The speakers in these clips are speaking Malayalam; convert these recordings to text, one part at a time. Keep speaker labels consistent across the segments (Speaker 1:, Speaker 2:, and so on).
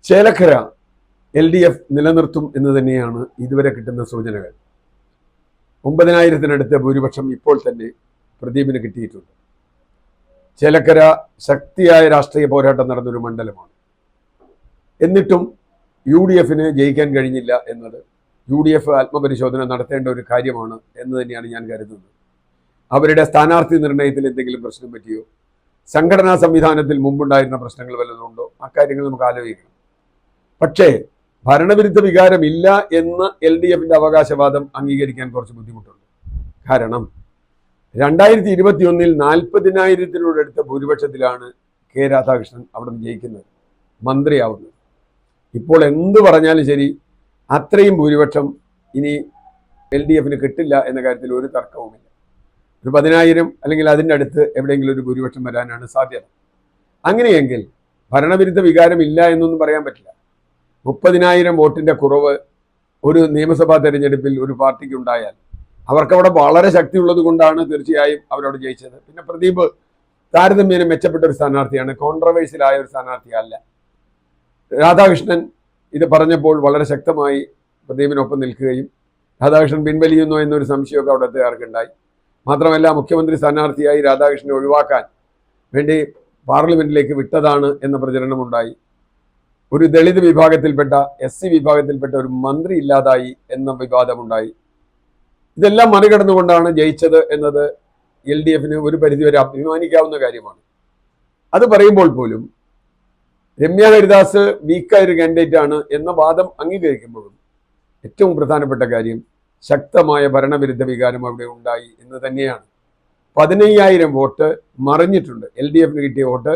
Speaker 1: ചേലക്കര LDF നിലനിർത്തും എന്ന് തന്നെയാണ് ഇതുവരെ കിട്ടുന്ന സൂചനകൾ. 9,000-നടുത്ത് ഭൂരിപക്ഷം ഇപ്പോൾ തന്നെ പ്രദീപിന് കിട്ടിയിട്ടുണ്ട്. ചേലക്കര ശക്തിയായ രാഷ്ട്രീയ പോരാട്ടം നടന്നൊരു മണ്ഡലമാണ്. എന്നിട്ടും UDFന് ജയിക്കാൻ കഴിഞ്ഞില്ല എന്നത് UDF ആത്മപരിശോധന നടത്തേണ്ട ഒരു കാര്യമാണ് എന്ന് തന്നെയാണ് ഞാൻ കരുതുന്നത്. അവരുടെ സ്ഥാനാർത്ഥി നിർണയത്തിൽ എന്തെങ്കിലും പ്രശ്നം പറ്റിയോ, സംഘടനാ സംവിധാനത്തിൽ മുമ്പുണ്ടായിരുന്ന പ്രശ്നങ്ങൾ വല്ലതുണ്ടോ, അക്കാര്യങ്ങൾ നമുക്ക് ആലോചിക്കണം. പക്ഷേ ഭരണവിരുദ്ധ വികാരമില്ല എന്ന് LDFന്റെ അവകാശവാദം അംഗീകരിക്കാൻ കുറച്ച് ബുദ്ധിമുട്ടുണ്ട്. കാരണം 2021 40,000-നോടടുത്ത ഭൂരിപക്ഷത്തിലാണ് K. രാധാകൃഷ്ണൻ അവിടെ നിന്ന് ജയിക്കുന്നത്, മന്ത്രിയാവുന്നത്. ഇപ്പോൾ എന്ത് പറഞ്ഞാലും ശരി, അത്രയും ഭൂരിപക്ഷം ഇനി LDFന് കിട്ടില്ല എന്ന കാര്യത്തിൽ ഒരു തർക്കവുമില്ല. ഒരു 10,000 അല്ലെങ്കിൽ അതിൻ്റെ അടുത്ത് എവിടെയെങ്കിലും ഒരു ഭൂരിപക്ഷം വരാനാണ് സാധ്യത. അങ്ങനെയെങ്കിൽ ഭരണവിരുദ്ധ വികാരമില്ല എന്നൊന്നും പറയാൻ പറ്റില്ല. 30,000 വോട്ടിൻ്റെ കുറവ് ഒരു നിയമസഭാ തെരഞ്ഞെടുപ്പിൽ ഒരു പാർട്ടിക്ക് ഉണ്ടായാൽ അവർക്കവിടെ വളരെ ശക്തിയുള്ളത് കൊണ്ടാണ് തീർച്ചയായും അവരവിടെ ജയിച്ചത്. പിന്നെ പ്രദീപ് താരതമ്യേന മെച്ചപ്പെട്ട ഒരു സ്ഥാനാർത്ഥിയാണ്, കോൺട്രവേഴ്സ്യലായ ഒരു സ്ഥാനാർത്ഥിയല്ല. രാധാകൃഷ്ണൻ ഇത് പറഞ്ഞപ്പോൾ വളരെ ശക്തമായി പ്രദീപിനൊപ്പം നിൽക്കുകയും രാധാകൃഷ്ണൻ പിൻവലിയുന്നോ എന്നൊരു സംശയമൊക്കെ അവിടുത്തെ ആർക്കുണ്ടായി. മാത്രമല്ല, മുഖ്യമന്ത്രി സ്ഥാനാർത്ഥിയായി രാധാകൃഷ്ണനെ ഒഴിവാക്കാൻ വേണ്ടി പാർലമെന്റിലേക്ക് വിട്ടതാണ് എന്ന പ്രചരണമുണ്ടായി. ഒരു ദളിത് വിഭാഗത്തിൽപ്പെട്ട SC വിഭാഗത്തിൽപ്പെട്ട ഒരു മന്ത്രി ഇല്ലാതായി എന്ന വിവാദമുണ്ടായി. ഇതെല്ലാം മറികടന്നുകൊണ്ടാണ് ജയിച്ചത് എന്നത് LDFന് ഒരു പരിധിവരെ അഭിമാനിക്കാവുന്ന കാര്യമാണ്. അത് പറയുമ്പോൾ പോലും രമ്യ ഹരിദാസ് വീക്കായൊരു കാൻഡിഡേറ്റ് ആണ് എന്ന വാദം അംഗീകരിക്കുമ്പോഴും ഏറ്റവും പ്രധാനപ്പെട്ട കാര്യം ശക്തമായ ഭരണവിരുദ്ധ വികാരം അവിടെ ഉണ്ടായി എന്ന് തന്നെയാണ്. 15,000 വോട്ട് മറിഞ്ഞിട്ടുണ്ട്. LDFന് കിട്ടിയ വോട്ട്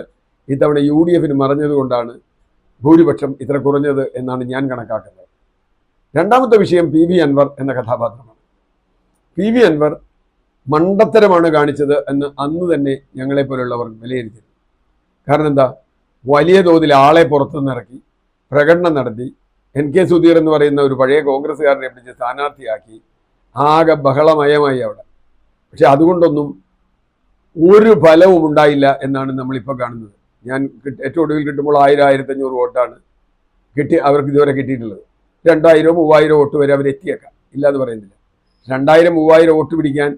Speaker 1: ഇത്തവണ UDFന് മറിഞ്ഞതുകൊണ്ടാണ് ഭൂരിപക്ഷം ഇത്ര കുറഞ്ഞത് എന്നാണ് ഞാൻ കണക്കാക്കുന്നത്. രണ്ടാമത്തെ വിഷയം PV അൻവർ എന്ന കഥാപാത്രമാണ്. PV അൻവർ മണ്ടത്തരമാണ് കാണിച്ചത് എന്ന് അന്ന് തന്നെ ഞങ്ങളെപ്പോലുള്ളവർ വിലയിരുത്തി. കാരണം എന്താ, വലിയ തോതിൽ ആളെ പുറത്തുനിന്നിറക്കി പ്രകടനം നടത്തി NK സുധീർ എന്ന് പറയുന്ന ഒരു പഴയ കോൺഗ്രസ്സുകാരനെ പിടിച്ച് സ്ഥാനാർത്ഥിയാക്കി ആകെ ബഹളമയമായി അവിടെ. പക്ഷെ അതുകൊണ്ടൊന്നും ഒരു ഫലവും ഉണ്ടായില്ല എന്നാണ് നമ്മളിപ്പോൾ കാണുന്നത്. ഞാൻ ഏറ്റവും ഒടുവിൽ കിട്ടുമ്പോൾ 1,000-1,500 വോട്ടാണ് അവർക്ക് ഇതുവരെ കിട്ടിയിട്ടുള്ളത്. 2,000-3,000 വോട്ട് വരെ അവരെത്തിയേക്കാം, ഇല്ല എന്ന് പറയുന്നില്ല. 2,000-3,000 വോട്ട് പിടിക്കാൻ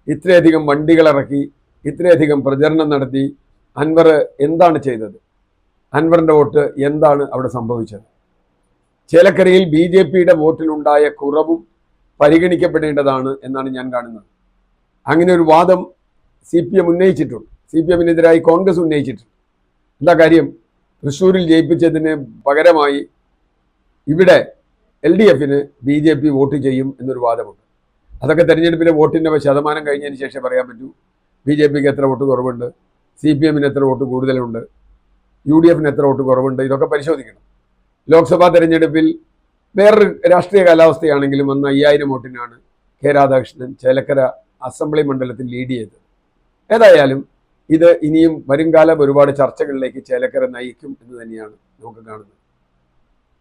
Speaker 1: ഇത്രയധികം വണ്ടികളിറക്കി ഇത്രയധികം പ്രചരണം നടത്തി അൻവർ എന്താണ് ചെയ്തത്? അൻവറിൻ്റെ വോട്ട് എന്താണ് അവിടെ സംഭവിച്ചത്? ചേലക്കരയിൽ BJPയുടെ വോട്ടിലുണ്ടായ കുറവും പരിഗണിക്കപ്പെടേണ്ടതാണ് എന്നാണ് ഞാൻ കാണുന്നത്. അങ്ങനെ ഒരു വാദം CPM ഉന്നയിച്ചിട്ടുണ്ട്. CPMനെതിരായി കോൺഗ്രസ് ഉന്നയിച്ചിട്ടുണ്ട്. എന്താ കാര്യം? തൃശ്ശൂരിൽ ജയിപ്പിച്ചതിന് പകരമായി ഇവിടെ LDFന് BJP വോട്ട് ചെയ്യും എന്നൊരു വാദമുണ്ട്. അതൊക്കെ തെരഞ്ഞെടുപ്പിലെ വോട്ടിൻ്റെ ശതമാനം കഴിഞ്ഞതിന് ശേഷം പറയാൻ പറ്റൂ. BJPക്ക് എത്ര വോട്ട് കുറവുണ്ട്, CPMന് എത്ര വോട്ട് കൂടുതലുണ്ട്, UDFന് എത്ര വോട്ട് കുറവുണ്ട്, ഇതൊക്കെ പരിശോധിക്കണം. ലോക്സഭാ തെരഞ്ഞെടുപ്പിൽ വേറൊരു രാഷ്ട്രീയ കാലാവസ്ഥയാണെങ്കിലും അന്ന് 5,000 വോട്ടിനാണ് K. രാധാകൃഷ്ണൻ ചേലക്കര അസംബ്ലി മണ്ഡലത്തിൽ ലീഡ് ചെയ്തത്. ഏതായാലും ഇത് ഇനിയും വരുംകാലം ഒരുപാട് ചർച്ചകളിലേക്ക് ചേലക്കര നയിക്കും എന്ന് തന്നെയാണ് നമുക്ക് കാണുന്നത്.